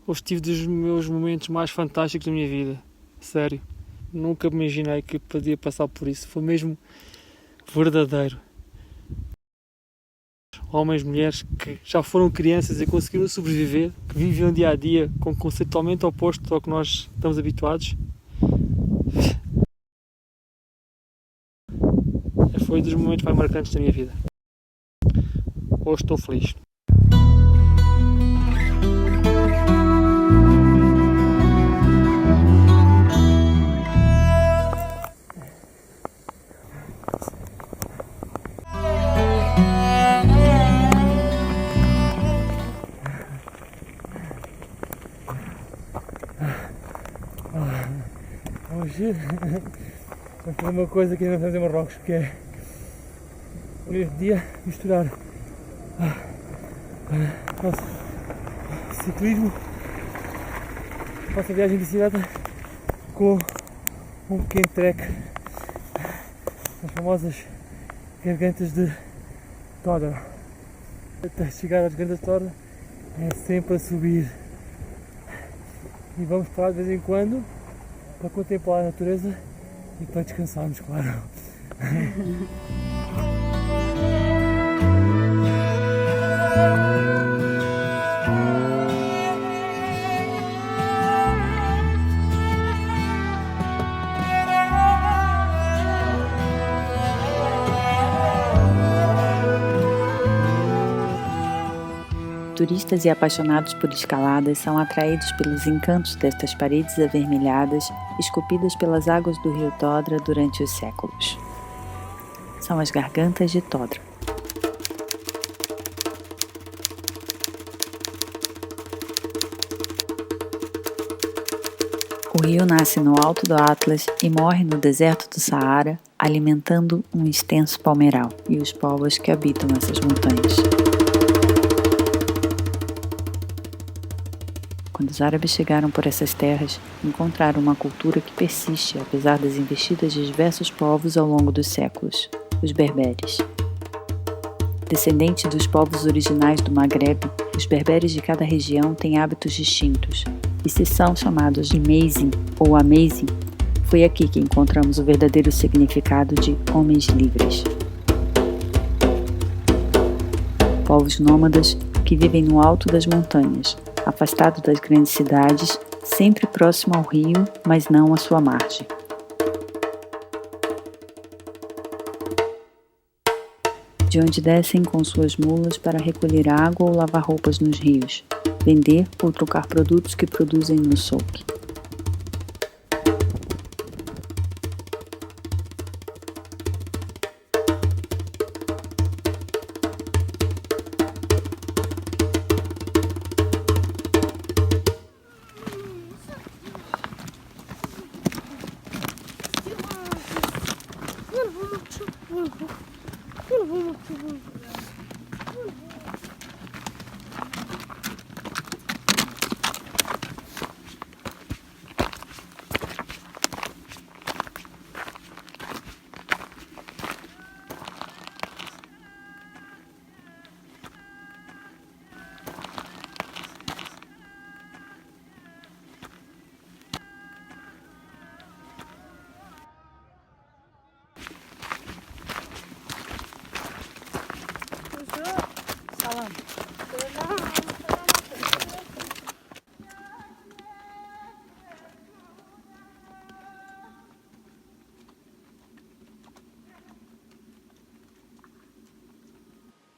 Hoje tive dos meus momentos mais fantásticos da minha vida. Sério. Nunca me imaginei que podia passar por isso. Foi mesmo verdadeiro. Homens, mulheres que já foram crianças e conseguiram sobreviver, que vivem um dia a dia com um conceito totalmente oposto ao que nós estamos habituados. Foi um dos momentos mais marcantes da minha vida. Hoje estou feliz. Hoje vamos fazer uma coisa que ainda não fazemos em Marrocos, que é neste dia misturar nosso ciclismo, nossa viagem de bicicleta com um pequeno trek nas famosas gargantas de Todra. Até chegar às gargantas de Todra é sempre a subir e vamos parar de vez em quando para contemplar a natureza e para descansarmos, claro. Turistas e apaixonados por escaladas são atraídos pelos encantos destas paredes avermelhadas, esculpidas pelas águas do rio Todra durante os séculos. São as gargantas de Todra. O rio nasce no alto do Atlas e morre no deserto do Saara, alimentando um extenso palmeiral e os povos que habitam essas montanhas. Quando os árabes chegaram por essas terras, encontraram uma cultura que persiste apesar das investidas de diversos povos ao longo dos séculos, os berberes. Descendentes dos povos originais do Maghreb, os berberes de cada região têm hábitos distintos, e se são chamados de Amazigh ou Amazigh, foi aqui que encontramos o verdadeiro significado de homens livres. Povos nômadas que vivem no alto das montanhas, afastado das grandes cidades, sempre próximo ao rio, mas não à sua margem. De onde descem com suas mulas para recolher água ou lavar roupas nos rios, vender ou trocar produtos que produzem no souk.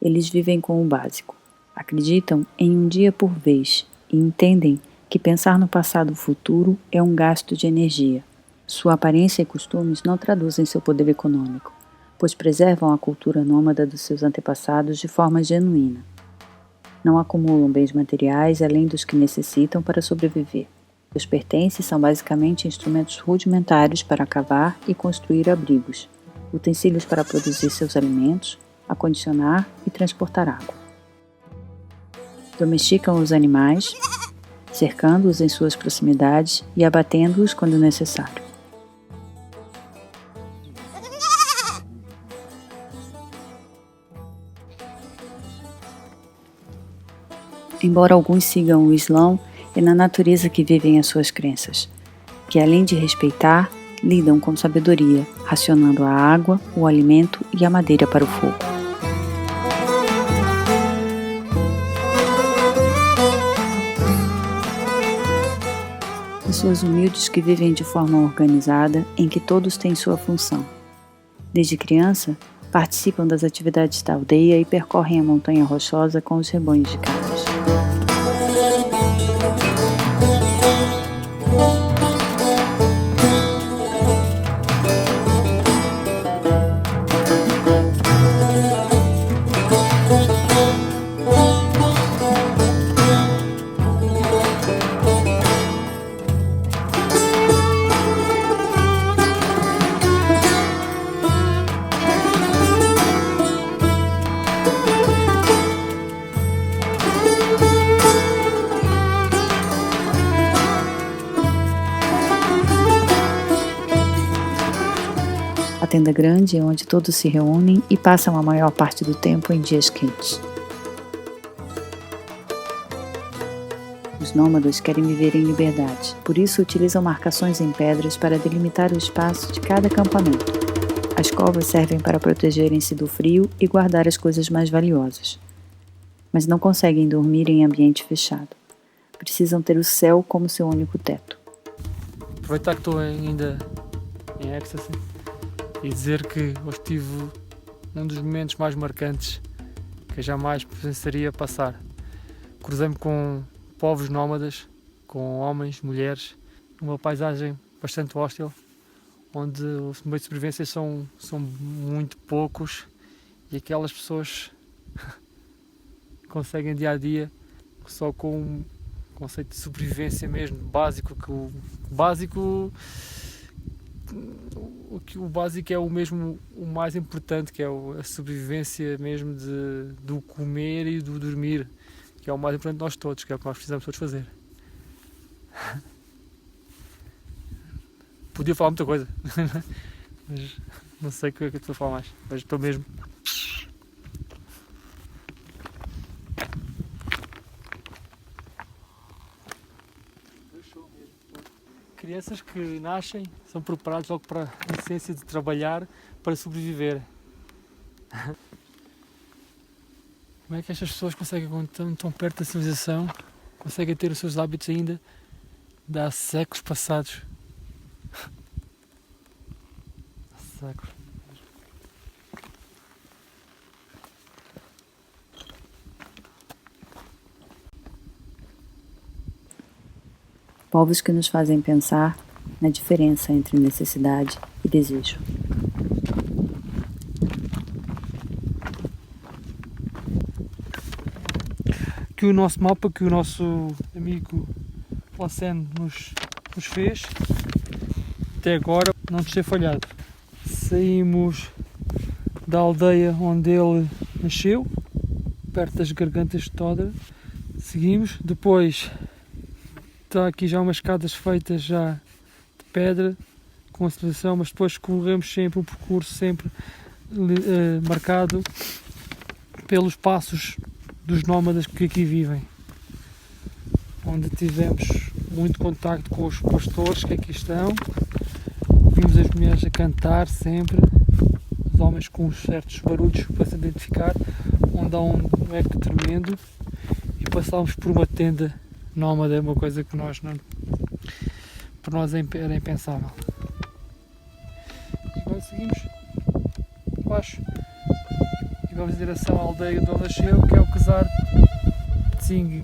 Eles vivem com o básico, acreditam em um dia por vez e entendem que pensar no passado ou futuro é um gasto de energia. Sua aparência e costumes não traduzem seu poder econômico, pois preservam a cultura nômada dos seus antepassados de forma genuína. Não acumulam bens materiais além dos que necessitam para sobreviver. Seus pertences são basicamente instrumentos rudimentares para cavar e construir abrigos, utensílios para produzir seus alimentos, acondicionar e transportar água. Domesticam os animais, cercando-os em suas proximidades e abatendo-os quando necessário. Embora alguns sigam o Islão, É na natureza que vivem as suas crenças, que além de respeitar, lidam com sabedoria, racionando a água, o alimento e a madeira para o fogo. Pessoas humildes que vivem de forma organizada, em que todos têm sua função. Desde criança, participam das atividades da aldeia e percorrem a montanha rochosa com os rebanhos de cabras. A tenda grande é onde todos se reúnem e passam a maior parte do tempo em dias quentes. Os nômadas querem viver em liberdade, por isso utilizam marcações em pedras para delimitar o espaço de cada acampamento. As covas servem para protegerem-se do frio e guardar as coisas mais valiosas. Mas não conseguem dormir em ambiente fechado. Precisam ter o céu como seu único teto. Aproveitar que estou ainda em êxtase e dizer que hoje tive um dos momentos mais marcantes que eu jamais pensaria passar. Cruzei-me com povos nómadas, com homens, mulheres, numa paisagem bastante hostil, onde os meios de sobrevivência são muito poucos e aquelas pessoas conseguem dia a dia só com um conceito de sobrevivência mesmo, básico, que o básico é o mesmo, o mais importante, que é a sobrevivência mesmo do comer e do dormir, que é o mais importante de nós todos, que é o que nós precisamos todos fazer. Podia falar muita coisa, mas não sei o que é que estou a falar mais, mas estou mesmo. Crianças que nascem são preparadas logo para a essência de trabalhar para sobreviver. Como é que estas pessoas conseguem, quando tão perto da civilização, conseguem ter os seus hábitos ainda de há séculos passados? Séculos. Povos que nos fazem pensar na diferença entre necessidade e desejo. Que o nosso mapa, que o nosso amigo Oceano nos fez, até agora não nos ter falhado. Saímos da aldeia onde ele nasceu, perto das gargantas de Todra. Seguimos, depois está aqui já umas escadas feitas já de pedra, com a seleção, mas depois corremos sempre um percurso sempre marcado pelos passos dos nómadas que aqui vivem, onde tivemos muito contacto com os pastores que aqui estão, vimos as mulheres a cantar sempre, os homens com certos barulhos para se identificar, onde há um eco tremendo, e passámos por uma tenda nómada, uma coisa que nós não, para nós era impensável. E agora seguimos abaixo e vamos em direção à aldeia de onde nasceu, que é o Casar de Zingue.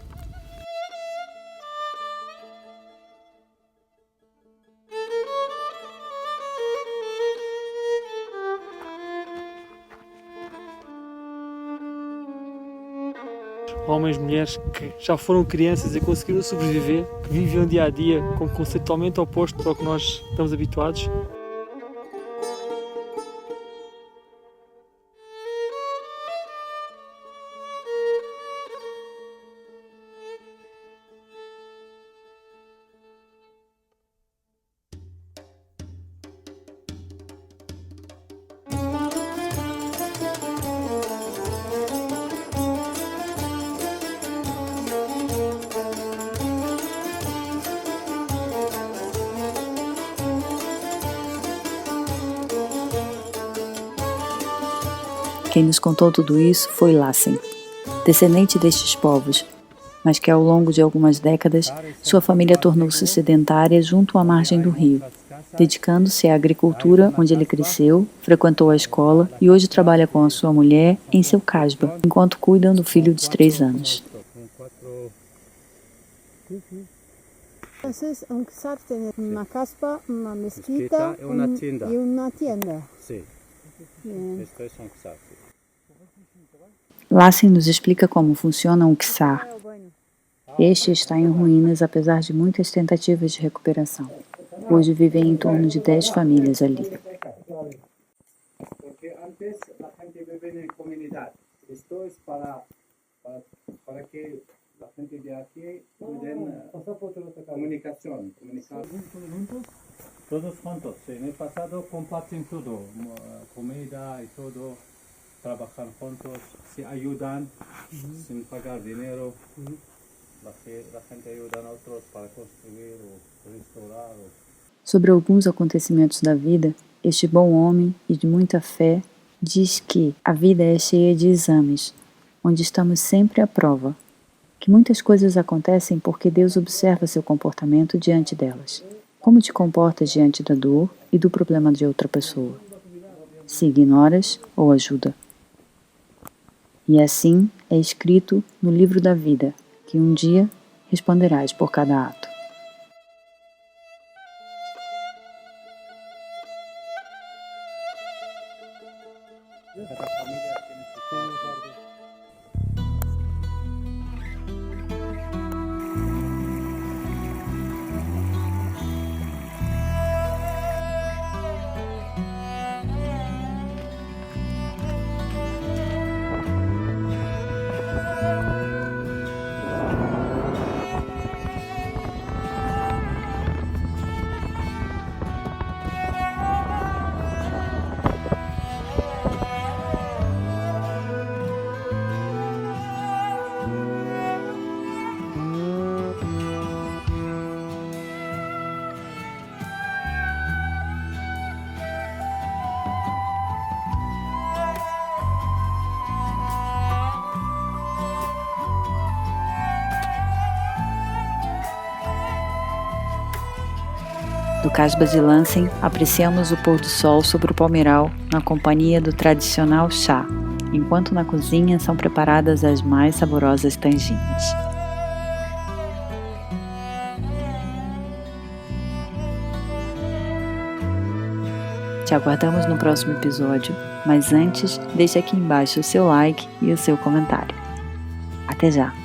Homens, mulheres que já foram crianças e conseguiram sobreviver, que vivem um dia a dia com um conceito totalmente oposto ao que nós estamos habituados. Quem nos contou tudo isso foi Lassen, descendente destes povos, mas que ao longo de algumas décadas sua família tornou-se sedentária junto à margem do rio, dedicando-se à agricultura onde ele cresceu, frequentou a escola e hoje trabalha com a sua mulher em seu casba, enquanto cuidam do filho de 3 anos. Entonces, un Ksar tiene una caspa, una mezquita y una tienda. Y una tienda. Sí, Bien. esto es un Ksar. Lassen nos explica como funciona o Ksar. Este está em ruínas apesar de muitas tentativas de recuperação. Hoje vivem em torno de 10 famílias ali. Porque antes la gente vive en comunidad. Esto es para que la gente de aquí puedan comunicación. Todos juntos. En el pasado comparten todo, comida y todo, trabajan juntos, se ayudan sin pagar dinero. La gente ayuda a otros para construir o restaurar. Sobre alguns acontecimentos da vida, este bom homem e de muita fé diz que a vida é cheia de exames, onde estamos sempre à prova, que muitas coisas acontecem porque Deus observa seu comportamento diante delas. Como te comportas diante da dor e do problema de outra pessoa? Se ignoras ou ajuda? E assim é escrito no livro da vida, que um dia responderás por cada ato. Cada familia tiene su parte. Do Casba de Lassen, apreciamos o pôr do sol sobre o palmeiral na companhia do tradicional chá, enquanto na cozinha são preparadas as mais saborosas tangines. Te aguardamos no próximo episódio, mas antes, deixe aqui embaixo o seu like e o seu comentário. Até já!